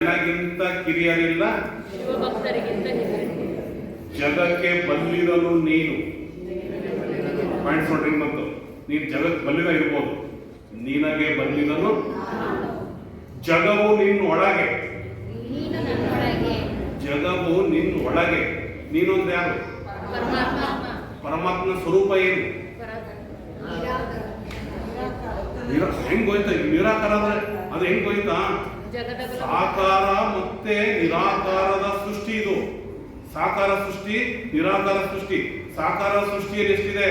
ನನಗಿಂತ ಕಿರಿಯರಿಲ್ಲ, ಶಿವಭಕ್ತರಿಗಿಂತ ಹಿರಿಯರಿಲ್ಲ. ಜಗಕ್ಕೆ ಬಲ್ಲಿರಲು ನೀನು. ಪಾಯಿಂಟ್ ನೋಡ್ರಿ, ಮತ್ತು ನೀನು ಜಗಕ್ಕೆ ಬಲ್ಲಿದ ಇರ್ಬೋದು, ನಿನಗೆ ಬಲ್ಲಿದನು ಜಗವು ನಿನ್ನ ಒಳಗೆ. ಜಗವು ನಿನ್ನ ಒಳಗೆ. ನೀನು ಅಂದ್ರೆ ಯಾರು? ಪರಮಾತ್ಮನ ಸ್ವರೂಪ ಏನು? ಹೆಂಗ್ ಹೋಯ್ತಾ? ನಿರಾಕಾರ ಅಂದ್ರೆ ಅದು ಹೆಂಗ್ ಹೋಯ್ತಾ? ಸಾಕಾರ ಮತ್ತೆ ನಿರಾಕಾರದ ಸೃಷ್ಟಿ ಇದು. ಸಾಕಾರ ಸೃಷ್ಟಿ, ನಿರಾಕಾರ ಸೃಷ್ಟಿ. ಸಾಕಾರ ಸೃಷ್ಟಿಯಲ್ಲಿ ಎಷ್ಟಿದೆ?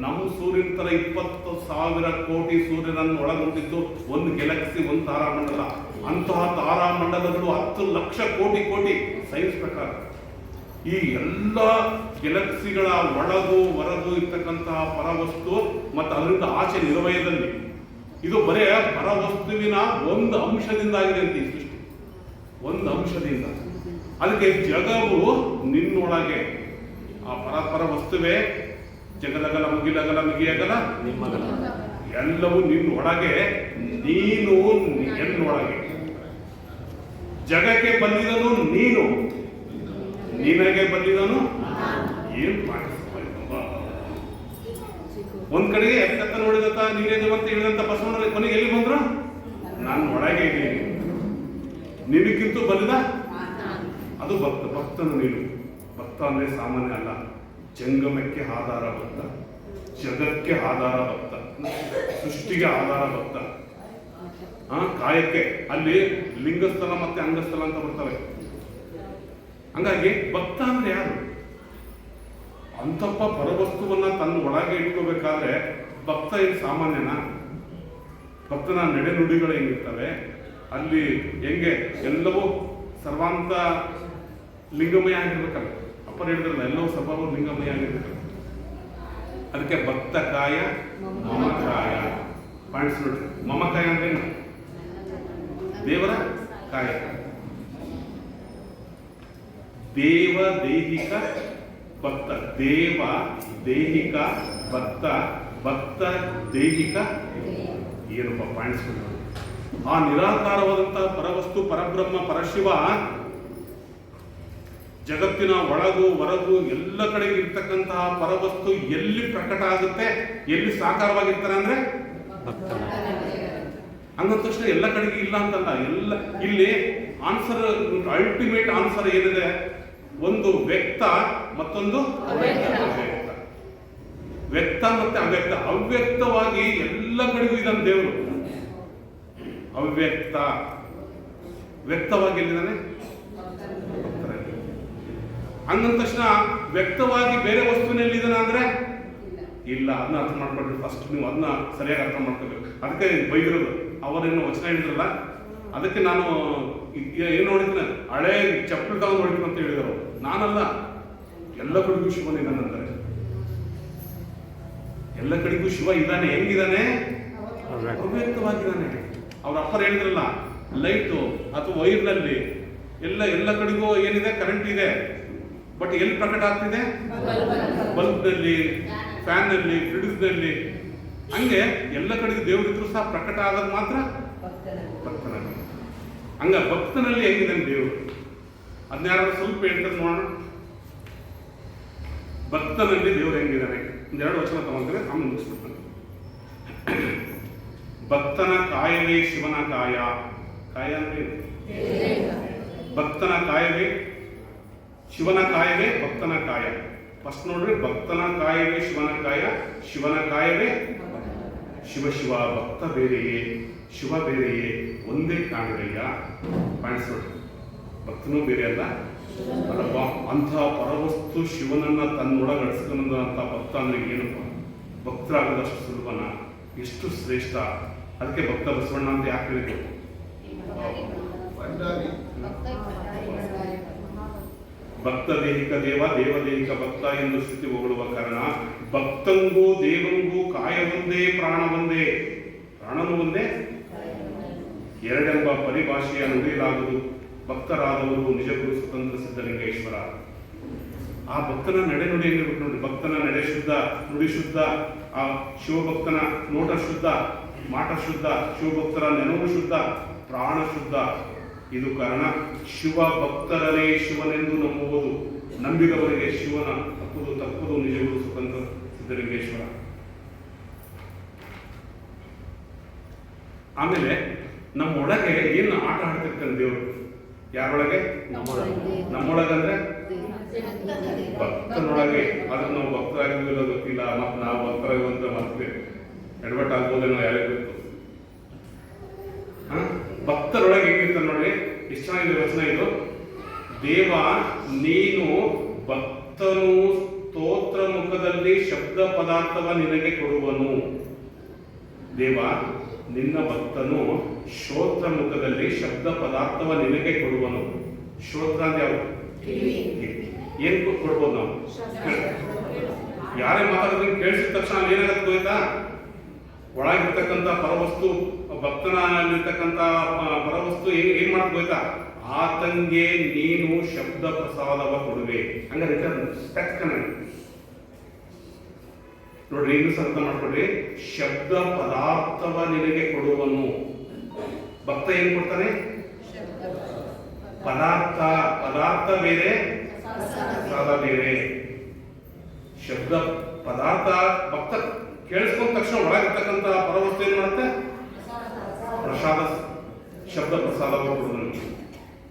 ನಮ್ಮ ಸೂರ್ಯನ ತರ 20,000 ಕೋಟಿ ಸೂರ್ಯನನ್ನು ಒಳಗೊಂಡಿದ್ದು ಒಂದು ಗ್ಯಾಲಕ್ಸಿ, ಒಂದು ತಾರಾಮಂಡಲ. ಅಂತಹ ತಾರಾಮಂಡಲಗಳು 10 ಲಕ್ಷ ಕೋಟಿ ಸೈನ್ಸ್ ಪ್ರಕಾರ. ಈ ಎಲ್ಲ ಗ್ಯಾಲಕ್ಸಿಗಳ ಒಳಗೂ ಹೊರಗೂ ಇರ್ತಕ್ಕಂತಹ ಪರವಸ್ತು ಮತ್ತು ಅದರಿಂದ ಆಚೆ ನಿರ್ವಯದಲ್ಲಿ ಇದು ಬರೇ ಪರವಸ್ತುವಿನ ಒಂದು ಅಂಶದಿಂದ ಆಗಿದೆ ಅಂತ ಈ ಸೃಷ್ಟಿ, ಒಂದು ಅಂಶದಿಂದ. ಅದಕ್ಕೆ ಜಗವು ನಿನ್ನೊಳಗೆ. ಆ ಪರ ವಸ್ತುವೇ ಜಗದಗಲ ಮುಗಿಲಗಲ ಮಿಗಿಯಗಲ ನಿಮ್ಮಗಲ, ಎಲ್ಲವೂ ನಿನ್ನೊಳಗೆ, ನೀನು ಎನ್ನೊಳಗೆ. ಜಗಕ್ಕೆ ಬಂದಿದನು ನೀನು, ನಿನಗೆ ಬಂದಿದನು ಏನ್ ಮಾಡಿಸ್ತಾ? ಒಂದ್ ಕಡೆಗೆ ಎತ್ತ ನೋಡಿದತ್ತ ನೀನೇ ಅಂತ ಹೇಳಿದಂತ ಬಸವಣ್ಣ ಕೊನೆಗೆ ಎಲ್ಲಿ ಬಂದ್ರು? ನಾನು ಒಳಗೆ ಇದ್ದೀನಿ, ನಿನಕ್ಕಿಂತ ಬಂದಿದ ಅದು ಭಕ್ತ. ಭಕ್ತನು ನೀನು. ಭಕ್ತ ಅಂದ್ರೆ ಸಾಮಾನ್ಯ ಅಲ್ಲ, ಜಂಗಮಕ್ಕೆ ಆಧಾರ ಭಕ್ತ, ಜಗಕ್ಕೆ ಆಧಾರ ಭಕ್ತ, ಸೃಷ್ಟಿಗೆ ಆಧಾರ ಭಕ್ತ. ಕಾಯಕ್ಕೆ ಅಲ್ಲಿ ಲಿಂಗಸ್ಥಲ ಮತ್ತೆ ಅಂಗಸ್ಥಲ ಅಂತ ಬರ್ತವೆ. ಹಂಗಾಗಿ ಭಕ್ತ ಅಂದ್ರೆ ಯಾರು? ಅಂತಪ್ಪ ಪರವಸ್ತುವನ್ನ ತನ್ನ ಒಳಗೆ ಇಟ್ಕೋಬೇಕಾದ್ರೆ ಭಕ್ತ ಏನು ಸಾಮಾನ್ಯನಾ? ಭಕ್ತನ ನಡೆನುಡಿಗಳು ಹೆಂಗಿರ್ತವೆ, ಅಲ್ಲಿ ಹೆಂಗೆ ಎಲ್ಲವೂ ಸರ್ವಾಂತ ಲಿಂಗಮಯ ಆಗಿರ್ಬೇಕಲ್ಲ. ಅಪ್ಪರು ಹೇಳಿದ್ರಲ್ಲ, ಎಲ್ಲವೂ ಸ್ವಭಾವ ಲಿಂಗಮಯ ಆಗಿರ್ಬೇಕಲ್ಲ. ಅದಕ್ಕೆ ಭಕ್ತ ಕಾಯ ಮಮಕಾಯ. ಪಾಯಿಂಟ್ಸ್ ನೋಡ್ರಿ, ಮಮಕಾಯ ಅಂದ್ರೆ ದೇವರ ಕಾಯ. ದೇವ ದೈಹಿಕ ಭಕ್ತ, ದೇವ ದೈಹಿಕ ಭಕ್ತ, ಭಕ್ತ ದೈಹಿಕ. ಏನಪ್ಪ ಪಾಯಿಂಟ್ಸ್? ಆ ನಿರಾಕಾರವಾದಂತಹ ಪರವಸ್ತು, ಪರಬ್ರಹ್ಮ, ಪರಶಿವ ಜಗತ್ತಿನ ಒಳಗೂ ಹೊರಗೂ ಎಲ್ಲ ಕಡೆಗೆ ಇರ್ತಕ್ಕಂತಹ ಪರವಸ್ತು ಎಲ್ಲಿ ಪ್ರಕಟ ಆಗುತ್ತೆ, ಎಲ್ಲಿ ಸಾಕಾರವಾಗಿರ್ತಾರೆ ಅಂದ್ರೆ ಹಂಗಂದ ತಕ್ಷಣ ಎಲ್ಲ ಕಡೆಗೆ ಇಲ್ಲ ಅಂತಲ್ಲ. ಎಲ್ಲ ಇಲ್ಲಿ ಆನ್ಸರ್, ಅಲ್ಟಿಮೇಟ್ ಆನ್ಸರ್ ಏನಿದೆ? ಒಂದು ವ್ಯಕ್ತ, ಮತ್ತೊಂದು ಅವ್ಯಕ್ತ. ವ್ಯಕ್ತ ಮತ್ತೆ ಅವ್ಯಕ್ತ. ಅವ್ಯಕ್ತವಾಗಿ ಎಲ್ಲ ಕಡೆಗೂ ಇದ್ದಾನೆ ದೇವರು. ಅವ್ಯಕ್ತ. ವ್ಯಕ್ತವಾಗಿ ಎಲ್ಲಿದ್ದಾನೆ? ಹಂಗಂದ ತಕ್ಷಣ ವ್ಯಕ್ತವಾಗಿ ಬೇರೆ ವಸ್ತುವಿನಲ್ಲಿ ಇದ್ದಾನೆ ಅಂದ್ರೆ ಇಲ್ಲ. ಅದನ್ನ ಅರ್ಥ ಮಾಡ್ಕೊಳ್ರಿ ಫಸ್ಟ್. ನೀವು ಅದನ್ನ ಸರಿಯಾಗಿ ಅರ್ಥ ಮಾಡ್ಕೋಬೇಕು. ಅದಕ್ಕೆ ಬೈದಿರೋದು. ಅವರೇನು ವಚನ ಹೇಳಿದ್ರಲ್ಲ, ಅದಕ್ಕೆ ನಾನು ಏನು ನೋಡಿದ್ರೆ ಹಳೆ ಚಪ್ಪಲಿ ತಗೊಂಡು ನೋಡಿದ್ರು ಅಂತ ಹೇಳಿದರು. ನಾನಲ್ಲ, ಎಲ್ಲ ಕಡೆಗೂ ಶಿವನಿದ್ದಾನಂತಾರೆ. ಎಲ್ಲ ಕಡೆಗೂ ಶಿವ ಇದ್ದಾನೆ. ಹೆಂಗಿದ್ದಾನೆ? ಅವ್ಯಕ್ತವಾಗಿದ್ದಾನೆ. ಅವ್ರ ಅಪ್ಪರು ಹೇಳಿದ್ರಲ್ಲ, ಲೈಟು ಅಥವಾ ವೈರ್ನಲ್ಲಿ ಎಲ್ಲ ಕಡೆಗೂ ಏನಿದೆ? ಕರೆಂಟ್ ಇದೆ. ಬಟ್ ಎಲ್ಲಿ ಪ್ರಕಟ ಆಗ್ತಿದೆ? ಬಲ್ಬ್ನಲ್ಲಿ, ಫ್ಯಾನ್ನಲ್ಲಿ, ಫ್ರಿಡ್ಜ್ನಲ್ಲಿ. ಹಂಗೆ ಎಲ್ಲ ಕಡೆಗೂ ದೇವರಿದ್ರು ಸಹ ಪ್ರಕಟ ಆಗೋದು ಮಾತ್ರ ಭಕ್ತನಲ್ಲಿ. ಹಂಗ ಭಕ್ತನಲ್ಲಿ ಹೆಂಗಿದ್ದಾನೆ ದೇವರು? ಅದನ್ನ ಯಾರು ಸ್ವಲ್ಪ ಹೇಳ್ತಾರೆ ನೋಡೋಣ. ಭಕ್ತನಲ್ಲಿ ದೇವರು ಹೆಂಗಿದ್ದಾನೆ? ಒಂದೆರಡು ವಚನ ತಗೊಂಡ್ರೆ ಆಮೇಲೆ ಮುಗಿಸ್ಬಿಡ್ತಾನೆ. ಭಕ್ತನ ಕಾಯವೇ ಶಿವನ ಕಾಯ. ಕಾಯ ಅಂದ್ರೆ ಭಕ್ತನ ಕಾಯವೇ ಶಿವನ ಕಾಯವೇ ಭಕ್ತನ ಕಾಯ. ಫಸ್ಟ್ ನೋಡ್ರಿ, ಭಕ್ತನ ಕಾಯವೇ ಶಿವನ ಕಾಯ, ಶಿವನ ಕಾಯವೇ ಶಿವ. ಭಕ್ತ ಬೇರೆಯೇ, ಶಿವ ಬೇರೆಯೇ, ಒಂದೇ ಕಾಣುಗಯ್ಯ. ಪಾಯಿಂಟ್ಸ್ ನೋಡ್ರಿ, ಭಕ್ತನೂ ಬೇರೆ ಅಲ್ಲ. ಅಲ್ಲಪ್ಪ, ಅಂತಹ ಪರವಸ್ತು ಶಿವನನ್ನ ತನ್ನೊಳಗಡಿಸ್ಕೊಂಡಂತ ಭಕ್ತ ಅಂದ್ರೆ ಏನಪ್ಪ? ಭಕ್ತರಾಗೋದಷ್ಟು ಸುಲಭನ? ಎಷ್ಟು ಶ್ರೇಷ್ಠ! ಅದಕ್ಕೆ ಭಕ್ತ ಬಸವಣ್ಣ ಅಂತ ಯಾಕೆ ಹೇಳಿದ್ರು? ಭಕ್ತ ದೇಹಿಕ ದೇವ, ದೇವ ದೇಹಿಕ ಭಕ್ತ ಎಂದು ಶ್ರುತಿ ಹೊಗಳುವ ಕಾರಣ ಭಕ್ತಂಗೂ ದೇವಂಗೂ ಕಾಯ ಒಂದೇ, ಪ್ರಾಣ ಒಂದೇ. ಪ್ರಾಣನು ಒಂದೇ, ಎರಡೆಂಬ ಪರಿಭಾಷೆಯ ನುಡಿಯಲಾಗದು. ಭಕ್ತರಾದವರು ನಿಜಗುರು ಸ್ವತಂತ್ರ ಸಿದ್ಧಲಿಂಗೇಶ್ವರ. ಆ ಭಕ್ತನ ನಡೆನುಡಿ ಏನಿರ್ಬೇಕು ನೋಡಿ. ಭಕ್ತನ ನಡೆ ಶುದ್ಧ, ನುಡಿ ಶುದ್ಧ. ಆ ಶಿವಭಕ್ತನ ನೋಟ ಶುದ್ಧ, ಮಾಟ ಶುದ್ಧ. ಶಿವಭಕ್ತರ ನೆನವು ಶುದ್ಧ, ಪ್ರಾಣ ಶುದ್ಧ. ಇದು ಕಾರಣ. ಶಿವ ಭಕ್ತರನೇ ಶಿವನೆಂದು ನಂಬುವುದು, ನಂಬಿದವರಿಗೆ ಶಿವನ ತಪ್ಪುದು ನಿಜಗುರು ಸ್ವತಂತ್ರ ಸಿದ್ಧಲಿಂಗೇಶ್ವರ. ಆಮೇಲೆ ನಮ್ಮೊಳಗೆ ಏನು ಆಟ ಆಡ್ತಿರ್ತಾನೆ ದೇವರು, ಯಾರೊಳಗೆ? ನಮ್ಮೊಳಗಂದ್ರೆ ಭಕ್ತನೊಳಗೆ. ಅದಕ್ಕೆ ನಾವು ಭಕ್ತರಾಗಿಲ್ಲ ಗೊತ್ತಿಲ್ಲ, ಮತ್ತು ನಾವು ಭಕ್ತರಾಗುವಂತ ಮತ್ತೆ ಎಡವಟ್ಟು ಆಗ್ಬೋದೇನೋ ಯಾರಿಗೂ ಗೊತ್ತು. ಭಕ್ತರೊಳಗೆ ಹೆಂಗಿರ್ತಾನೆ ನೋಡಿ, ಎಷ್ಟು ಚೆನ್ನಾಗಿದೆ ವಚನ ಇದು. ದೇವ ನೀನು ಭಕ್ತನು ಸ್ತೋತ್ರ ಮುಖದಲ್ಲಿ ಶಬ್ದ ಪದಾರ್ಥವ ನಿನಗೆ ಕೊಡುವನು. ದೇವ ನಿನ್ನ ಭಕ್ತನು ಶ್ರೋತ್ರ ಮುಖದಲ್ಲಿ ಶಬ್ದ ಪದಾರ್ಥವ ನಿನಗೆ ಕೊಡುವನು. ಶ್ರೋತ್ರ ಅಂದ್ರೆ ಯಾವುದು? ಏನ್ ಕೊಡ್ಬೋದು ನಾವು? ಯಾರೇ ಮಾತಾಡೋದನ್ನ ಕೇಳಿಸಿದ ತಕ್ಷಣ ಏನಾಗತ್ತೆ ಗೊತ್ತಾ? ಒಳಗಿರ್ತಕ್ಕಂಥ ಪರವಸ್ತು, ಭಕ್ತನಲ್ಲಿರ್ತಕ್ಕಂಥ ಪರವಸ್ತು ಏನ್ ಮಾಡಕ್ ಗೊತ್ತಾ? ಆತಂಗೆ ನೀನು ಶಬ್ದ ಪ್ರಸಾದವ ಕೊಡುವೆ. ಹಂಗ ರಿಟರ್ನ್ ನೋಡ್ರಿ, ಇನ್ನೂ ಅರ್ಥ ಮಾಡ್ಕೊಡ್ರಿ. ಶಬ್ದ ಪದಾರ್ಥವ ನಿನಗೆ ಕೊಡುವನು. ಭಕ್ತ ಏನ್ ಕೊಡ್ತಾನೆ? ಪದಾರ್ಥ ಬೇರೆ, ಪ್ರಸಾದ ಬೇರೆ. ಶಬ್ದ ಪದಾರ್ಥ ಭಕ್ತ ಕೇಳಿಸ್ಕೊಂಡ ತಕ್ಷಣ ಒಳಗಿರ್ತಕ್ಕಂಥ ಪರವಸ್ತು ಏನ್ ಮಾಡುತ್ತೆ? ಪ್ರಸಾದ, ಶಬ್ದ ಪ್ರಸಾದವ ಕೊಡುವನು.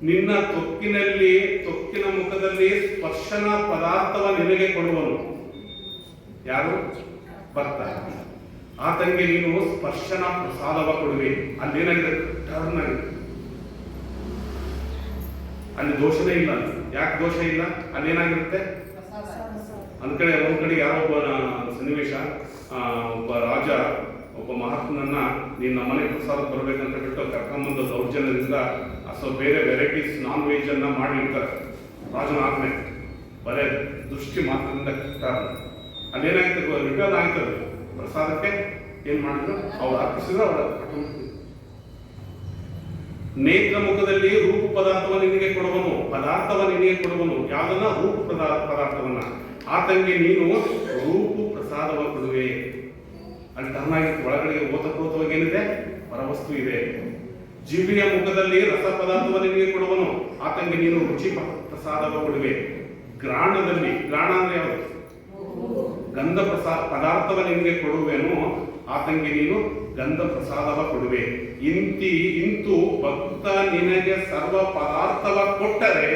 ನಿನ್ನ ತೊಕ್ಕಿನ ಮುಖದಲ್ಲಿ ಸ್ಪರ್ಶನ ಪದಾರ್ಥವ ನಿನಗೆ ಕೊಡುವನು. ಯಾರು? ಭಕ್ತ. ಆತನಿಗೆ ನೀನು ಸ್ಪರ್ಶನ ಪ್ರಸಾದವ ಕೊಡುವೆ. ಅಲ್ಲೇನಾಗಿದೆ? ಟರ್ನ್ ಆಗಿದೆ. ಅಲ್ಲಿ ದೋಷನೇ ಇಲ್ಲ. ಯಾಕೆ ದೋಷ ಇಲ್ಲ? ಅಲ್ಲೇನಾಗಿರುತ್ತೆ? ಒಂದ್ ಕಡೆ ಯಾರೋ ಒಬ್ಬ ಸನ್ನಿವೇಶ, ಒಬ್ಬ ರಾಜ ಒಬ್ಬ ಮಹಾತ್ಮನನ್ನ ನೀನು ನಮ್ಮನೆ ಪ್ರಸಾದ ಬರಬೇಕಂತ ಬಿಟ್ಟು ಕರ್ಕೊಂಬಂದು ದೌರ್ಜನ್ಯದಿಂದ ಬೇರೆ ವೆರೈಟೀಸ್ ನಾನ್ ವೆಜ್ ಅನ್ನ ಮಾಡಿರ್ತಾರೆ. ರಾಜನ ಆಜ್ಞೆ ಬರೇ ದೃಷ್ಟಿ ಮಾತ್ರದಿಂದ ಅಲ್ಲೇನಾಗಿತ್ತು? ರಿಟರ್ನ್ ಆಗ್ತದೆ. ಪ್ರಸಾದಕ್ಕೆ ಏನ್ ಮಾಡಿದ್ರು? ಅವ್ರು ಅರ್ಪಿಸಿದ್ರು. ಅವರ ನೇತ್ರ ಮುಖದಲ್ಲಿ ರೂಪ ಪದಾರ್ಥವ ನಿನಗೆ ಕೊಡುವನು. ಪದಾರ್ಥವ ನಿನಗೆ ಕೊಡುವನು. ಯಾವ್ದನ್ನ? ರೂಪ ಪದಾರ್ಥವನ್ನ. ಆತಂಗೆ ನೀನು ರೂಪ ಪ್ರಸಾದವ ಕೊಡುವೆ. ಅಲ್ಲಿ ತನ್ನಾಗಿತ್ತು. ಒಳಗಡೆ ಓತಪ್ರೋತವಾಗಿ ಏನಿದೆ? ಪರವಸ್ತು ಇದೆ. ಜಿವಿಯ ಮುಖದಲ್ಲಿ ರಸ ಪದಾರ್ಥವ ನಿನಗೆ ಕೊಡುವನು. ಆತಂಗೆ ನೀನು ರುಚಿ ಪ್ರಸಾದವ ಕೊಡುವೆ. ಗ್ರಾಣದಲ್ಲಿ, ಗ್ರಾಣ ಅಂದ್ರೆ ಯಾವುದು? ಗಂಧ ಪದಾರ್ಥವ ನಿನಗೆ ಕೊಡುವೆನು. ಆತಂಗೆ ನೀನು ಗಂಧ ಪ್ರಸಾದವ ಕೊಡುವೆ. ಇಂತು ಭಕ್ತ ನಿನಗೆ ಸರ್ವ ಪದಾರ್ಥವ ಕೊಟ್ಟರೆ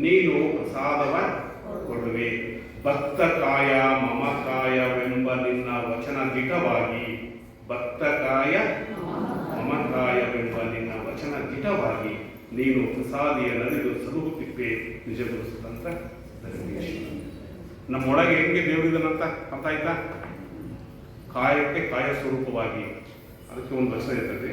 ನೀನು ಪ್ರಸಾದವ ಕೊಡುವೆ. ಭಕ್ತ ಕಾಯ ಮಮ ಕಾಯವೆಂಬ ನಿನ್ನ ವಚನ ದಿಟವಾಗಿ, ಭಕ್ತ ಕಾಯ ಮಮ ಕಾಯವೆಂಬ ನಿನ್ನ ವಚನ ದಿಟವಾಗಿ ನೀನು ಪ್ರಸಾದಿಯ ನಲಿದು ಸಲುಹುತ್ತಿಪ್ಪೆ ನಿಜಗುರು ಸ್ವತಂತ್ರ ಸಿದ್ಧಲಿಂಗೇಶ್ವರ. ನಮ್ಮೊಳಗೆ ಹೆಂಗೆ ದೇವರಿದನಂತ ಅರ್ಥ ಆಯ್ತಾ? ಕಾಯಕ್ಕೆ ಕಾಯ ಸ್ವರೂಪವಾಗಿ. ಅದಕ್ಕೆ ಒಂದು ವಚನ ಇರ್ತದೆ.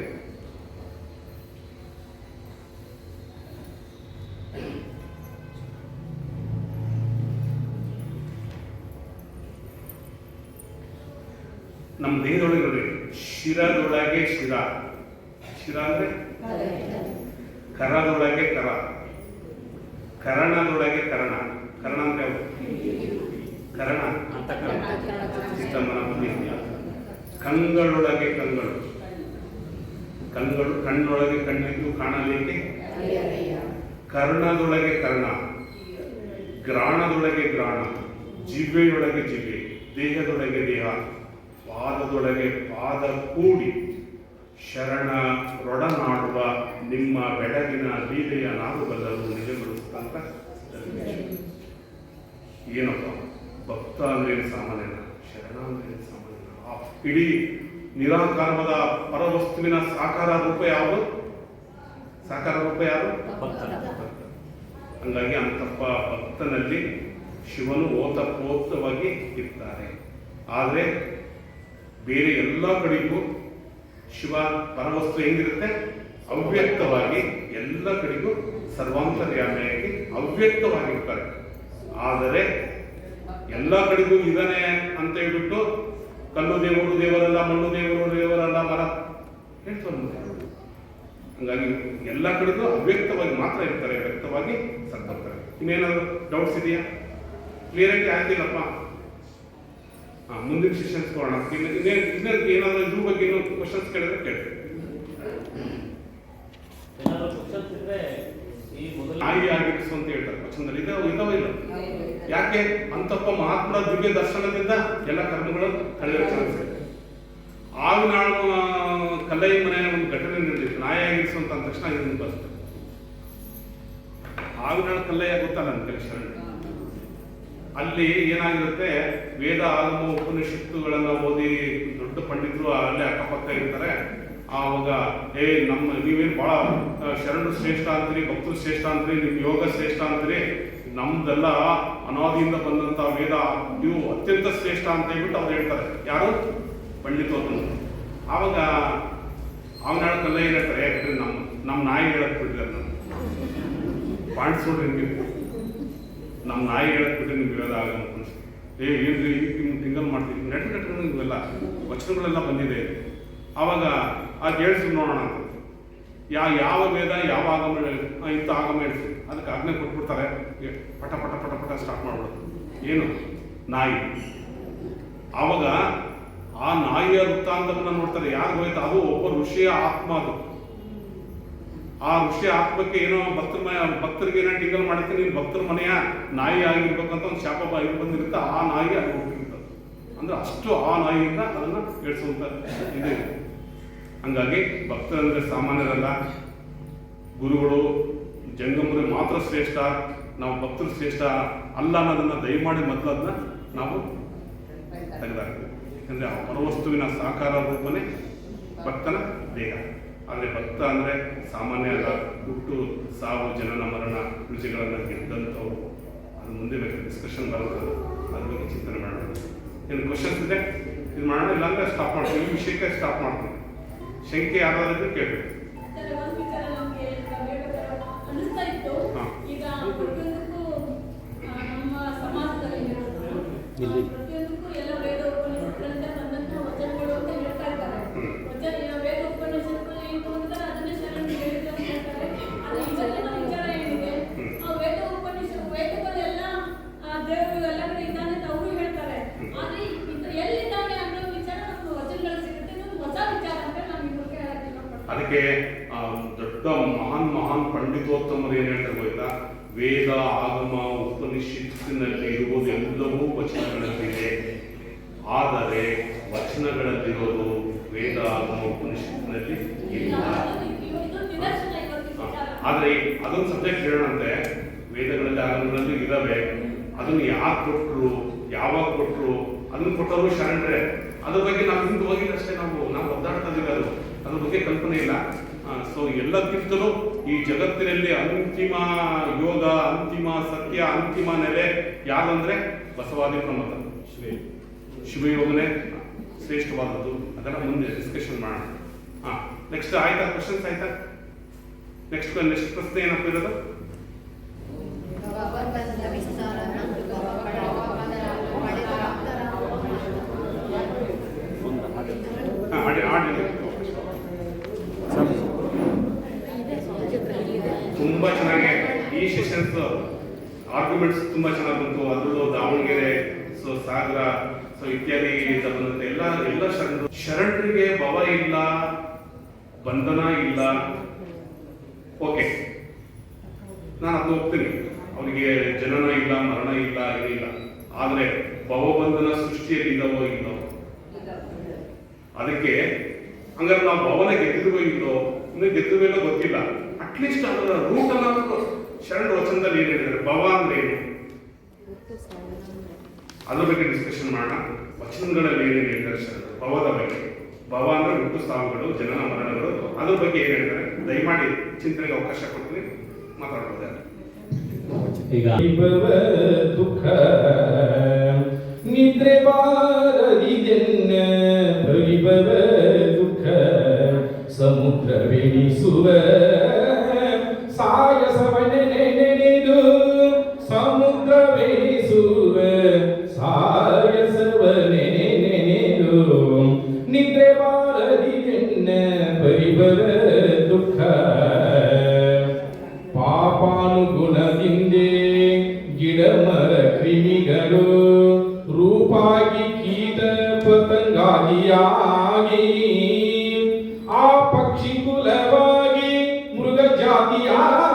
ನಮ್ಮ ದೇಹದೊಳಗೆ ನೋಡಿ, ಶಿರದೊಳಗೆ ಶಿರ. ಶಿರ ಅಂದ್ರೆ ಕರದೊಳಗೆ ಕರ, ಕರಣದೊಳಗೆ ಕರಣ. ಕರಣ ಅಂದ್ರೆ ಯಾವುದು? ಕರಣ ಚಿತ್ತಮನ ಬುದ್ಧಿ. ಕಂಗಳೊಳಗೆ ಕಂಗಳು, ಕಣ್ಣೊಳಗೆ ಕಣ್ಣಿದ್ದು ಕಾಣಲಿಕ್ಕೆ. ಕರ್ಣದೊಳಗೆ ಕರ್ಣ, ಗ್ರಾಣದೊಳಗೆ ಗ್ರಾಣ, ಜಿವ್ವೆಯೊಳಗೆ ಜಿವ್ವೆ, ದೇಹದೊಳಗೆ ದೇಹ, ಪಾದದೊಳಗೆ ಪಾದ ಕೂಡಿ ಶರಣ ರೊಡನಾಡುವ ನಿಮ್ಮ ಬೆಳಗಿನ ಲೀಲೆಯ ನಾಡುಗಲ್ಲರು ನಿಜಗಳು ಅಂತ. ಏನಪ್ಪ ಭಕ್ತ ಅಂದ್ರೆ ಸಾಮಾನ್ಯನ, ಶರಣ ಅಂದ್ರೆ ಸಾಮಾನ್ಯನ. ಇಡೀ ನಿರಾಕಾರದ ಪರವಸ್ತುವಿನ ಸಾಕಾರ ರೂಪ ಯಾವುದು? ಸಾಕಾರ ರೂಪ ಯಾರು? ಹಂಗಾಗಿ ಅಂತಪ್ಪ ಭಕ್ತನಲ್ಲಿ ಶಿವನು ಓತಪ್ರೋತವಾಗಿ ಇರ್ತಾರೆ. ಆದರೆ ಬೇರೆ ಎಲ್ಲ ಕಡೆಗೂ ಶಿವ ಪರವಸ್ತು ಹೆಂಗಿರುತ್ತೆ? ಅವ್ಯಕ್ತವಾಗಿ ಎಲ್ಲ ಕಡೆಗೂ ಸರ್ವಾಂತರ್ಯಾಮಿಯಾಗಿ ಅವ್ಯಕ್ತವಾಗಿರ್ತಾರೆ. ಆದರೆ ಎಲ್ಲ ಕಡೆಗೂ ಇದಾನೆ ಅಂತ ಹೇಳ್ಬಿಟ್ಟು ಕಲ್ಲು ದೇವರು ದೇವರಲ್ಲ, ಮಣ್ಣು ದೇವರು ದೇವರಲ್ಲ, ಮರ ಹೇಳ್ತಾರೆ. ಹಂಗಾಗಿ ಎಲ್ಲ ಕಡೆಗೂ ಅವ್ಯಕ್ತವಾಗಿ ಮಾತ್ರ ಇರ್ತಾರೆ, ವ್ಯಕ್ತವಾಗಿ ಸತ್ತೋಗ್ತಾರೆ. ಇನ್ನೇನಾದ್ರು ಡೌಟ್ಸ್ ಇದೆಯಾ? ಕ್ಲಿಯರಾಗಿ ಆಗ್ತಿಲ್ಲಪ್ಪ? ಮುಂದಿನ ಸೆಷನ್ಸ್ ಕೊಡೋಣ. ಏನಾದ್ರು ಇದ್ರ ಬಗ್ಗೆ ಇನ್ನೂ ಕ್ವಶನ್ಸ್ ಕೇಳಿದ್ರೆ ಕೇಳ್ತೀವಿ. ಅಂದ್ರೆ ಈ ಮೊದಲ ನಾಯಿ ಆಗಿರಿಸು ಅಂತ ಹೇಳ್ತಾರೆ ವಚನದಲ್ಲಿ ಇದಾವ ಇಲ್ಲ. ಯಾಕೆ ಅಂತಪ್ಪ ಮಹಾತ್ಮರ ದಿವ್ಯ ದರ್ಶನದಿಂದ ಎಲ್ಲ ಕರ್ಮಗಳು ಕಳೆಯುವ ಚಾನ್ಸ್ ಇದೆ. ಆಗಿನಾಳು ಕಲ್ಲೈ ಮನೆಯ ಒಂದು ಘಟನೆ ನಡೆದಿತ್ತು. ನಾಯಿ ಆಗಿರಿಸುವಂತ ಅಂದ ತಕ್ಷಣ ಇದನ್ನು ಬರ್ತದೆ. ಆಗಿನಾಳು ಕಲ್ಲಯ್ಯ ಗೊತ್ತಲ್ಲ ನಮ್ಗೆ ಶರಣ. ಅಲ್ಲಿ ಏನಾಗಿರುತ್ತೆ, ವೇದ ಆಗಮ ಉಪನಿಷತ್ತುಗಳನ್ನ ಓದಿ ದೊಡ್ಡ ಪಂಡಿತರು ಅಲ್ಲೇ ಅಕ್ಕಪಕ್ಕ ಇರ್ತಾರೆ. ಆವಾಗ ನೀವೇನು ಬಹಳ ಶರಣರು ಶ್ರೇಷ್ಠ ಅಂತೀರಿ, ಭಕ್ತರು ಶ್ರೇಷ್ಠ ಅಂತೀರಿ, ನಿಮ್ ಯೋಗ ಶ್ರೇಷ್ಠ ಅಂತೀರಿ, ನಮ್ದೆಲ್ಲ ಅನಾದಿಯಿಂದ ಬಂದಂತ ವೇದ ಇವು ಅತ್ಯಂತ ಶ್ರೇಷ್ಠ ಅಂತ ಹೇಳ್ಬಿಟ್ಟು ಅವ್ರು ಹೇಳ್ತಾರೆ. ಯಾರು ಪಂಡಿತೋತ್ತಮ. ಆವಾಗ ಅವನ ಕಲ್ಲ ಏನ್ ಹೇಳ್ತಾರೆ, ಯಾಕಂದ್ರೆ ನಮ್ಮ ನಾಯಿ ಹೇಳಕ್ ಬಿಟ್ಟಿದ್ದಾರೆ. ನಾವು ಪಾಯಿಂಟ್ಸ್ ನೋಡ್ರಿ ನಿಮ್ಗೆ, ನಮ್ಮ ನಾಯಿ ಹೇಳಕ್ ಬಿಟ್ಟರೆ ನಿಮ್ಗೆ ವೇದ ಆಗ ಏನ್ರಿ ತಿಂಗಲ್ ಮಾಡ್ತೀವಿ ನೆಟ್ ನಿಮ್ಗೆಲ್ಲ ವಚನಗಳೆಲ್ಲ ಬಂದಿದೆ. ಆವಾಗ ಹೇಳ್ಸಿ ನೋಡೋಣ ಅಂತ ಯಾವ ವೇದ ಯಾವ ಆಗಮ ಇಂಥ ಆಗಮ ಹೇಳ್ಸಿ ಅದಕ್ಕೆ ಆಜ್ಞೆ ಕೊಟ್ಬಿಡ್ತಾರೆ. ಪಟ ಪಟ ಪಟ ಪಟ ಸ್ಟಾರ್ಟ್ ಮಾಡ್ಬಿಡೋದು. ಏನು ನಾಯಿ. ಆವಾಗ ಆ ನಾಯಿಯ ವೃತ್ತಾಂತವನ್ನ ನೋಡ್ತಾರೆ. ಯಾರು ಹೋಯ್ತು, ಅದು ಒಬ್ಬ ಋಷಿಯ ಆತ್ಮ. ಅದು ಆ ಋಷಿಯ ಆತ್ಮಕ್ಕೆ ಏನೋ ಭಕ್ತರಿಗೆ ಏನೋ ಟಿಂಗಲ್ ಮಾಡುತ್ತೆ, ನೀನು ಭಕ್ತರ ಮನೆಯ ನಾಯಿ ಆಗಿರ್ಬೇಕಂತ ಒಂದು ಶಾಪ ಬಂದಿರುತ್ತೆ. ಆ ನಾಯಿ ಅಲ್ಲಿ ಹೋಗಿರ್ತದೆ. ಅಂದ್ರೆ ಅಷ್ಟು ಆ ನಾಯಿಯಿಂದ ಅದನ್ನ ಹೇಳ್ಸುವಂತ ಇದೆ. ಹಂಗಾಗಿ ಭಕ್ತರಂದ್ರೆ ಸಾಮಾನ್ಯರಲ್ಲ, ಗುರುಗಳು ಜಂಗಮರು ಮಾತ್ರ ಶ್ರೇಷ್ಠ, ನಾವು ಭಕ್ತರು ಶ್ರೇಷ್ಠ ಅಲ್ಲ ಅನ್ನೋದನ್ನ ದಯಮಾಡಿ ಮೊದಲು ಅದನ್ನ ನಾವು ತೆಗೆದಾಕ್ಬೇಕು. ಯಾಕಂದ್ರೆ ಆ ಪರವಸ್ತುವಿನ ಸಾಕಾರ ರೂಪನೇ ಭಕ್ತನ ದೇಹ. ಆದರೆ ಭಕ್ತ ಅಂದ್ರೆ ಸಾಮಾನ್ಯ ಅಲ್ಲ. ಹುಟ್ಟು ಸಾವು ಜನನ ಮರಣ ರುಚಿಗಳನ್ನು ಗೆದ್ದಂಥವ್ರು. ಅದು ಮುಂದೆ ಬೇಕು ಡಿಸ್ಕಷನ್ ಬರುತ್ತೆ, ಅದ್ರ ಬಗ್ಗೆ ಚಿಂತನೆ ಮಾಡೋಣ. ಏನು ಕ್ವಶನ್ಸ್ ಇದೆ ಇದು ಮಾಡೋಣ, ಇಲ್ಲಾಂದ್ರೆ ಸ್ಟಾಪ್ ಮಾಡ್ತೀವಿ. ಈ ವಿಷಯಕ್ಕೆ ಸ್ಟಾಪ್ ಮಾಡ್ತೀವಿ. ಶಂಕೆ ಯಾರಾದ್ರೂ ಕೇಳಬೇಕು. ಅದಕ್ಕೆ ದೊಡ್ಡ ಮಹಾನ್ ಪಂಡಿತೋತ್ತಮರು ಏನ್ ಹೇಳ್ತಾರೆ ಗೊತ್ತಾ, ವೇದ ಆಗಮ ಉಪನಿಷತ್ತಿನಲ್ಲಿ ಇರುವುದು ಎಲ್ಲವೂ ವಚನಗಳಲ್ಲಿದೆ. ಆದರೆ ವಚನಗಳಲ್ಲಿರೋದು ವೇದ ಆಗಮ ಉಪನಿಷತ್ತಿನಲ್ಲಿ ಇಲ್ಲ. ಆದ್ರೆ ಅದೊಂದು ಸಬ್ಜೆಕ್ಟ್ ಹೇಳೋಣಂತೆ. ವೇದಗಳಲ್ಲಿ ಆಗಮಗಳಲ್ಲಿ ಇದಾವೆ. ಅದನ್ನು ಯಾರು ಕೊಟ್ಟರು, ಯಾವಾಗ ಕೊಟ್ಟರು, ಅದನ್ನು ಕೊಟ್ಟವರು ಶರಣರೇ. ಅದ್ರ ಬಗ್ಗೆ ನಾವು ಹಿಂದೆ ಹೋಗಿದ್ದಷ್ಟೇ. ನಾವು ಒದ್ದಾಡ್ತಾ ಇದ್ದೀವಿ. ಅದ್ರ ಬಗ್ಗೆ ಕಲ್ಪನೆ ಇಲ್ಲ. ಸೊ ಎಲ್ಲಕ್ಕಿಂತಲೂ ಈ ಜಗತ್ತಿನಲ್ಲಿ ಅಂತಿಮ ಯೋಗ, ಅಂತಿಮ ಸತ್ಯ, ಅಂತಿಮ ನೆಲೆ ಯಾರಂದ್ರೆ ಬಸವಾದಿ ಪ್ರಮತ ಶಿವಯೋಗನೇ ಶ್ರೇಷ್ಠವಾದದ್ದು. ಅದನ್ನ ಮುಂದೆ ಡಿಸ್ಕಷನ್ ಮಾಡೋಣ. ನೆಕ್ಸ್ಟ್ ಆಯ್ತಾ? ಕ್ವಶನ್ಸ್ ಆಯ್ತಾ? ನೆಕ್ಸ್ಟ್ ಪ್ರಶ್ನೆ ಏನಪ್ಪ ಇರೋದು? ತುಂಬಾ ಚೆನ್ನಾಗಿ ಈ ಸೆಷನ್ಸ್ ಆರ್ಗ್ಯುಮೆಂಟ್ಸ್ ತುಂಬಾ ಚೆನ್ನಾಗಿ ಬಂತು. ಅದರಲ್ಲೂ ದಾವಣಗೆರೆ, ಸೊ ಸಾಗರ, ಸೊ ಇತ್ಯಾದಿ ಬಂದಂತೆ ಎಲ್ಲ ಶರಣರಿಗೆ ಭವ ಇಲ್ಲ, ಬಂಧನ ಇಲ್ಲ. ಓಕೆ, ನಾನು ಅದು ಹೋಗ್ತೀನಿ. ಅವರಿಗೆ ಜನನ ಇಲ್ಲ, ಮರಣ ಇಲ್ಲ, ಏನಿಲ್ಲ. ಆದ್ರೆ ಭವಬಂಧನ ಸೃಷ್ಟಿಯಲ್ಲಿ ಇಲ್ಲವೋ ಇಲ್ಲೋ. ಅದಕ್ಕೆ ಹಂಗಾರೆ ನಾವು ಭವನ ಗೆದ್ದಿರುವೋ ಇಲ್ಲೋ, ಇನ್ನು ಗೆದ್ದಿರುವೋ ಇಲ್ಲೋ ಗೊತ್ತಿಲ್ಲ. ಅಟ್ಲೀಸ್ಟ್ ಅದರ ರೂಟ್ ಅನ್ನ ಶರಣ ವಚನದಲ್ಲಿ ಏನ್ ಹೇಳಿದ್ದಾರೆ, ಭವ ಅಂದ್ರೆ ಏನು, ಅದ್ರ ಬಗ್ಗೆ ಡಿಸ್ಕಷನ್ ಮಾಡೋಣ. ವಚನಗಳಲ್ಲಿ ಏನೇನು ಹೇಳಿದ್ದಾರೆ ಶರಣರು ಭವದ ಬಗ್ಗೆ. ಭವ ಅಂದ್ರೆ ಹುಟ್ಟು ಸಾವುಗಳು, ಜನನ ಮರಣಗಳು, ಅದ್ರ ಬಗ್ಗೆ ಏನ್ ಹೇಳ್ತಾರೆ ದಯಮಾಡಿ ಚಿಂತನೆಗೆ ಅವಕಾಶ ಕೊಡ್ತೀನಿ, ಮಾತಾಡ್ಬೋದು. ಈಗ ದುಃಖ ನಿದ್ರೆ ಬಾರದಿದೆನ್ನ ಪರಿಭವ ದುಃಖ ಸಮುದ್ರವೆನಿಸುವ ಸಾಯಸವನೆನೆನೆದು ಸಮುದ್ರವೆನಿಸುವ ಸಾಯಸವನೆನೆನೆದು ನಿದ್ರೆ ಬಾರದಿದೆನ್ನ ಪರಿಭವ ದುಃಖ ಪಾಪಾನುಗುಣದಿಂದೇ ಗಿಡಮರ ಕ್ರಿಮಿಗಳು ರೂಪಾಗಿ ಕೀಟ ಪತಂಗಾದಿಯಾಗಿ ಆ ಪಕ್ಷಿ ಕುಲವಾಗಿ ಮೃಗ ಜಾತಿಯಾಗಿ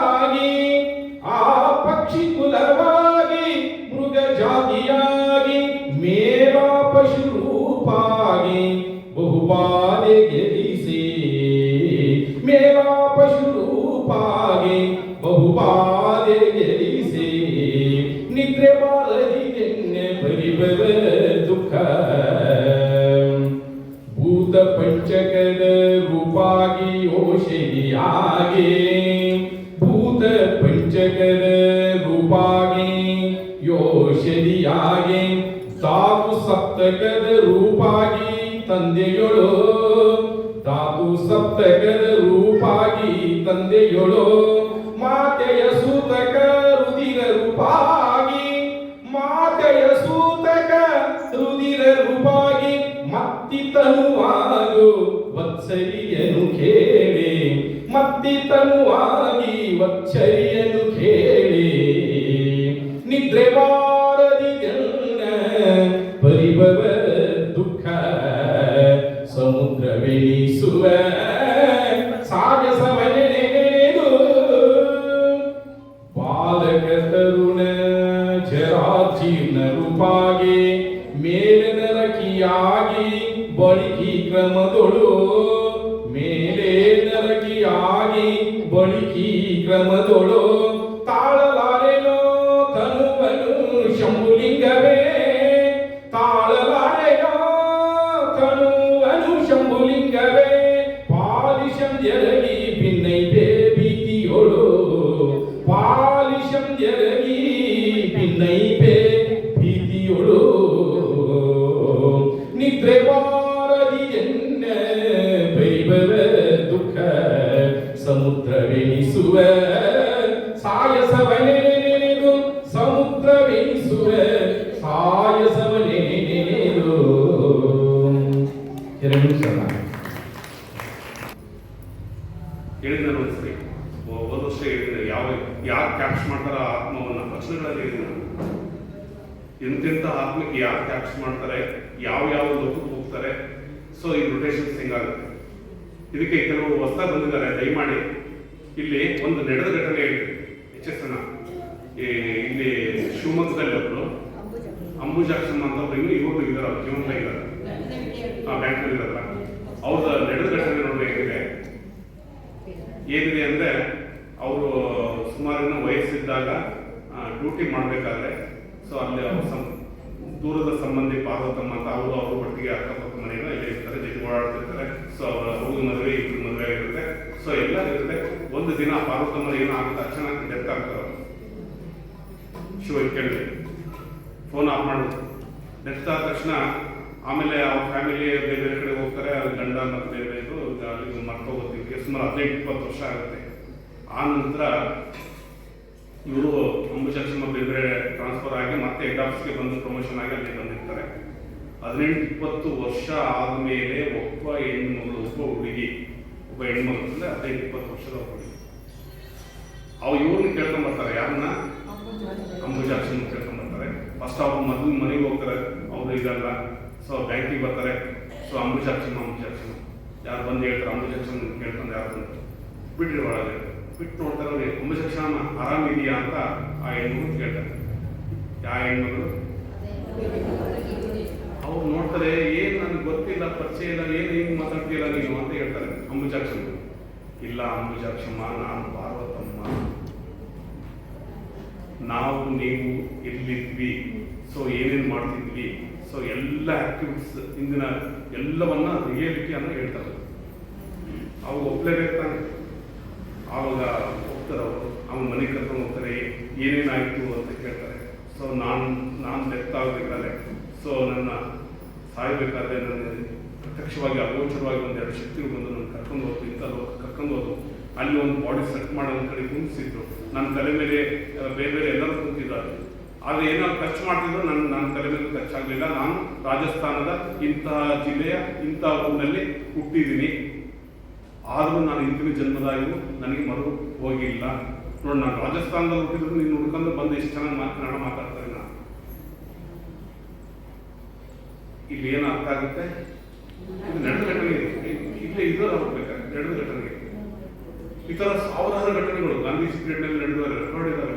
ಪಂಚಕದ ರೂಪಾಗಿ ಯೋಷಧಿಯಾಗಿ ಧಾತು ಸಪ್ತಕದ ರೂಪಾಗಿ ತಂದೆಯೊಳು ಧಾತು ಸಪ್ತಕದ ರೂಪಾಗಿ ತಂದೆಯೊಳು ಮಾತೆಯ ಸೂತಕ ರುದಿರ ರೂಪಾಗಿ ಮಾತೆಯ ಸೂತಕ ರುದಿರ ರೂಪಾಗಿ ಮತ್ತಿತನುವಾಗು ವತ್ಸರಿಯನು ಕೇಳಿ ಮತ್ತಿತನುವಾಗಿ ವತ್ಸರಿಯನು ಕೇಳಿ ನಿದ್ರೆ ಬಾರದಿ ಪರಿಭವ ದುಃಖ ಸಮುದ್ರವೆನಿಸುವ ಸಾಗಸವನೆನೆದು ಬಾಲಕ ತರುಣ ಜರಾಜೀರ್ಣ ರೂಪಾಗಿ ಮೇಲೆ ನರಕಿಯಾಗಿ ಬಳಿಕಿ ಕ್ರಮದೊಳು ಮೇಲೆ ನರಕಿಯಾಗಿ ಬಳಿಕಿ ಕ್ರಮದೊಳು ತಾಳಲಾರೆನೋ ತನುವನು ಶಂಭುಲಿಂಗವೇ ತಾಳಲಾರೆನೋ ತನುವನು ಶಂಭುಲಿಂಗವೇ ಪಾಲಿಶಂ ಜರಗಿ ಭಿನ್ನೈತೆ ಭೀತಿಯೊಳು ಪಾಲಿಶಂ ಜರಗಿ ಭಿನ್ನೈತೆ ಭೀತಿಯೊಳು ನಿದ್ರೆ ಬಾರದಿ ಎನ್ನ ಪರಿಭವ ದುಃಖ ಸಮುದ್ರವೆನಿಸುವ ಸಾಯಸವನೆನೆನೆದು ಸಮುದ್ರವೆನಿಸುವ ಸಾಯಸವನೆನೆನೆದು ಎರಡು ಸಲ ಹೇಳಿದ ಒಂದ್ಸರಿ ಹೋದ ವರ್ಷ ಹೇಳಿದ್ರೆ ಯಾರು ಕ್ಯಾಪ್ಚರ್ ಮಾಡ್ತಾರ ಆತ್ಮವನ್ನ ಪ್ರಶ್ನೆಗಳಲ್ಲಿ ಹೇಳಿದ್ರು ಎಂತೆಂಥ ಆತ್ಮಕ್ಕೆ ಯಾರು ಕ್ಯಾಪ್ಚರ್ ಮಾಡ್ತಾರೆ ಯಾವ ಲೋಕಕ್ಕೆ ಹೋಗ್ತಾರೆ. ಸೊ ಈ ರೊಟೇಷನ್ಸ್ ಹೆಂಗಾಗುತ್ತೆ ಇದಕ್ಕೆ ಕೆಲವು ಹೊಸದಾಗಿ ಬಂದಿದ್ದಾರೆ. ದಯಮಾಡಿ ಇಲ್ಲಿ ಒಂದು ನಡೆದ ಘಟನೆ ಹೇಳಿದೆ HSನ ಇಲ್ಲಿ ಶಿವಮೊಗ್ಗದಲ್ಲಿ ಒಬ್ಬರು ಅಂಬುಜಾಕ್ಷಮ್ಮ ಅಂತ ಒಬ್ರು ಇನ್ನೂ ಇವರು ಇದ್ದಾರೆ ಜೀವಂತ ಇದ್ದಾರೆ ಬ್ಯಾಂಕಲ್ಲಿ ಇರಲ್ಲ. ಅವ್ರದ್ದು ನಡೆದ ಘಟನೆ ನೋಡಿ ಏನಿದೆ ಅಂದ್ರೆ ಅವರು ಸುಮಾರಿನ ವಯಸ್ಸಿದ್ದಾಗ ಡ್ಯೂಟಿ ಮಾಡಬೇಕಾದ್ರೆ ಸೊ ಅಲ್ಲಿ ಅವ್ರ ದೂರದ ಸಂಬಂಧಿ ಪಾರ್ವತಮ್ಮ ಅಂತ ಅವರು ಒಟ್ಟಿಗೆ ಅಕ್ಕಪಕ್ಕ ಮನೆಯಿಂದ ಇಲ್ಲೇ ಇರ್ತಾರೆ, ಜೊತೆ ಓಡಾಡ್ತಿರ್ತಾರೆ. ಸೊ ಅವರ ಹುಡುಗ ಮದುವೆ ಇಬ್ಬರು ಮದುವೆ ಆಗಿರುತ್ತೆ. ಸೊ ಎಲ್ಲ ಇರುತ್ತೆ. ಒಂದು ದಿನ ಪಾರ್ವತಮ್ಮ ಏನೋ ಆಗುತ್ತೆ, ತಕ್ಷಣ ಡೆತ್ ಆಗ್ತಾರೆ. ಶಿವ ಕೇಳಿದೆ, ಫೋನ್ ಆಫ್ ಮಾಡೋದು. ಡೆತ್ ಆದ ತಕ್ಷಣ ಆಮೇಲೆ ಅವ್ರ ಫ್ಯಾಮಿಲಿ ಬೇರೆ ಬೇರೆ ಕಡೆ ಹೋಗ್ತಾರೆ. ಅವ್ರ ಗಂಡ ಮತ್ತು ಬೇರೆ ಬೇರೆ ಅಲ್ಲಿ ಮರ್ತೋಗ್ತೀವಿ. ಸುಮಾರು 18-20 ವರ್ಷ ಆಗುತ್ತೆ. ಆ ನಂತರ ಇವರು ಅಂಬುಜಾಕ್ಷಮ್ಮ ಬೇರೆ ಬೇರೆ ಟ್ರಾನ್ಸ್ಫರ್ ಆಗಿ ಮತ್ತೆ ಹೆಡ್ ಆಫೀಸ್ಗೆ ಬಂದು ಪ್ರಮೋಷನ್ ಆಗಿ ಅಲ್ಲಿ ಬಂದಿರ್ತಾರೆ. 18-20 ವರ್ಷ ಆದಮೇಲೆ ಒಬ್ಬ ಹೆಣ್ಮಗಳು ಒಬ್ಬ ಹೆಣ್ಮಗಳು ಅಂದರೆ 15-20 ವರ್ಷದ ಹುಡುಗಿ ಇವ್ರನ್ನ ಕೇಳ್ಕೊಂಡ್ಬರ್ತಾರೆ. ಯಾರನ್ನ? ಅಂಬುಜಾಕ್ಷಮ್ಮ ಕೇಳ್ಕೊಂಡ್ಬರ್ತಾರೆ. ಫಸ್ಟ್ ಅವ್ರು ಮನೆಗೆ ಹೋಗ್ತಾರೆ, ಅವರು ಇದಲ್ಲ. ಸೊ ಬ್ಯಾಂಕಿಗೆ ಬರ್ತಾರೆ. ಸೊ ಅಂಬುಜಾಕ್ಷಮ್ಮ ಯಾರು ಬಂದು ಹೇಳ್ತಾರೆ, ಅಂಬುಜಾಕ್ಷಮ್ಮ ಕೇಳ್ಕೊಂಡು ಯಾರು ಬಂದು ಬಿಟ್ರಿ ಒಳಗೆ ಬಿಟ್ಟು ನೋಡ್ತಾರೆ. ಅವ್ರಿಗೆ ಅಂಬುಜಾಕ್ಷಮ್ಮ ಆರಾಮಿದೆಯಾ ಅಂತ ಆ ಹೆಣ್ಮಗಳು ಕೇಳ್ತಾರೆ. ಯಾವ ಹೆಣ್ಮಗಳು? ಅವ್ರು ನೋಡ್ತಾರೆ, ಏನು ನನಗೆ ಗೊತ್ತಿಲ್ಲ, ಪರಿಚಯ ಇಲ್ಲ, ಏನು ಹಿಂಗೆ ಮಾತಾಡ್ತೀಲ್ಲ ನೀನು ಅಂತ ಹೇಳ್ತಾರೆ ಅಂಬುಜಾಕ್ಷಮ್ಮ. ಇಲ್ಲ ಅಂಬುಜಾಕ್ಷಮ್ಮ, ನಾನು ಪಾರ್ವತಮ್ಮ, ನಾವು ನೀವು ಎಲ್ಲಿದ್ವಿ, ಸೊ ಏನೇನು ಮಾಡ್ತಿದ್ವಿ, ಸೊ ಎಲ್ಲ ಆಕ್ಟಿವಿಟೀಸ್ ಇಂದಿನ ಎಲ್ಲವನ್ನ ರಿಯಾಲಿಟಿಯನ್ನು ಹೇಳ್ತಾರೆ. ಅವು ಒಪ್ಲೇಬೇಕು ತಾನೆ. ಆವಾಗ ಹೋಗ್ತಾರೆ ಅವರು, ಅವನ ಮನೆಗೆ ಕರ್ಕೊಂಡು ಹೋಗ್ತಾರೆ. ಏನೇನಾಯಿತು ಅಂತ ಕೇಳ್ತಾರೆ. ಸೊ ನಾನು ಡೆತ್ ಆಗಬೇಕಾದ್ರೆ, ಸೊ ನನ್ನ ಸಾಯಬೇಕಾದ್ರೆ ನನ್ನ ಪ್ರತ್ಯಕ್ಷವಾಗಿ ಅಗೋಚರವಾಗಿ ಒಂದೆರಡು ಶಕ್ತಿಗಳು ಬಂದು ನನ್ನ ಕರ್ಕೊಂಡು ಹೋಗ್ತು, ಇಂಥ ಲೋಕ ಕರ್ಕೊಂಡು ಹೋದ್ರು. ಅಲ್ಲಿ ಒಂದು ಬಾಡಿ ಸೆಟ್ ಮಾಡೋ ಒಂದು ಕಡೆ ಕುಂದಿಸಿದ್ರು. ನನ್ನ ತಲೆ ಮೇಲೆ ಬೇರೆ ಬೇರೆ ಎಲ್ಲರೂ ಕುಂತಿದ್ದಾರೆ. ಆದರೆ ಏನಾದ್ರು ಖರ್ಚು ಮಾಡ್ತಿದ್ರು, ನನ್ನ ತಲೆ ಮೇಲೆ ಖರ್ಚಾಗಲಿಲ್ಲ. ನಾನು ರಾಜಸ್ಥಾನದ ಇಂತಹ ಜಿಲ್ಲೆಯ ಇಂತಹ ಊರಿನಲ್ಲಿ ಹುಟ್ಟಿದ್ದೀನಿ. ಆದರೂ ನಾನು ಇಂದಿನ ಜನ್ಮದಾಗಿಯೂ ನನಗೆ ಮರು ಹೋಗಿಲ್ಲ. ನೋಡಿ, ನಾನು ರಾಜಸ್ಥಾನದಲ್ಲಿ ಹುಟ್ಟಿದ್ರು, ನೀನು ಹುಡ್ಕೊಂಡು ಬಂದು ಎಷ್ಟು ಚೆನ್ನಾಗಿ ಮಾತಾಡ್ತಾರೆ. ನಾನು ಇಲ್ಲಿ ಏನು ಅರ್ಥ ಆಗುತ್ತೆ? ಇದು ನಡೆದ ಘಟನೆ ಇಲ್ಲೇ ಇದ್ರೂ ಹೋಗ್ಬೇಕಾದ್ರೆ ನಡೆದ ಘಟನೆ. ಈ ಥರ ಸಾವಿರಾರು ಘಟನೆಗಳು ಗಾಂಧೀಜಿ ಪೀರಿಯಡ್ನಲ್ಲಿ ನಡೆದವರು ರೆಕಾರ್ಡ್ ಇದ್ದಾರೆ.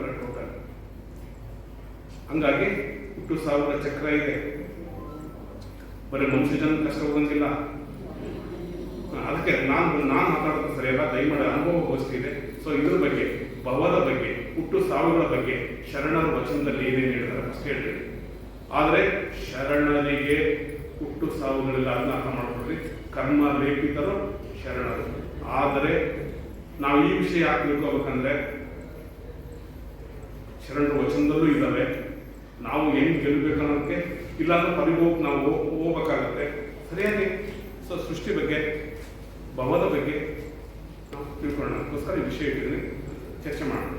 ಹಂಗಾಗಿ ಹುಟ್ಟು ಸಾವಿರ ಚಕ್ರ ಇದೆ. ಬರೀ ಮನುಷ್ಯ ಜನ ಕಷ್ಟ ಹೋಗಂಗಿಲ್ಲ. ಅದಕ್ಕೆ ನಾನು ಮಾತಾಡೋದು ಸರಿಯಲ್ಲ. ದಯಮಾಡಿ ಅನುಭವಗೋಷ್ಠಿ ಇದೆ. ಸೊ ಇದ್ರ ಬಗ್ಗೆ, ಭವದ ಬಗ್ಗೆ, ಹುಟ್ಟು ಸಾವಿರ ಬಗ್ಗೆ ಶರಣರ ವಚನದಲ್ಲಿ ಏನೇನು ಹೇಳಿದ್ದಾರೆ ಅಷ್ಟೇ ಹೇಳ್ತೀವಿ. ಆದರೆ ಶರಣರಿಗೆ ಹುಟ್ಟು ಸಾವುಗಳೆಲ್ಲ ಅದನ್ನ ಅರ್ಥ ಮಾಡ್ಕೊಡ್ರಿ. ಕರ್ಮ ಲೇಪಿತರು ಶರಣರು. ಆದರೆ ನಾವು ಈ ವಿಷಯ ಯಾಕೆ ತಿಳ್ಕೋಬೇಕಂದ್ರೆ, ಶರಣರ ವಚನದಲ್ಲೂ ಇದ್ದಾವೆ. ನಾವು ಹೆಂಗೆ ಗೆಲ್ಲಬೇಕು ಅನ್ನೋದಕ್ಕೆ ಇಲ್ಲಾಂದ್ರೆ ಪರಿಭೋಗ ನಾವು ಹೋಗ್ಬೇಕಾಗತ್ತೆ. ಸರಿಯಾಗಿ ಸೃಷ್ಟಿ ಬಗ್ಗೆ, ಭವದ ಬಗ್ಗೆ ನಾವು ತಿಳ್ಕೊಳ್ಳೋಣ. ಅದಕ್ಕೋಸ್ಕರ ಈ ವಿಷಯ ಇಟ್ಟಿದ್ದೀನಿ, ಚರ್ಚೆ ಮಾಡೋಣ.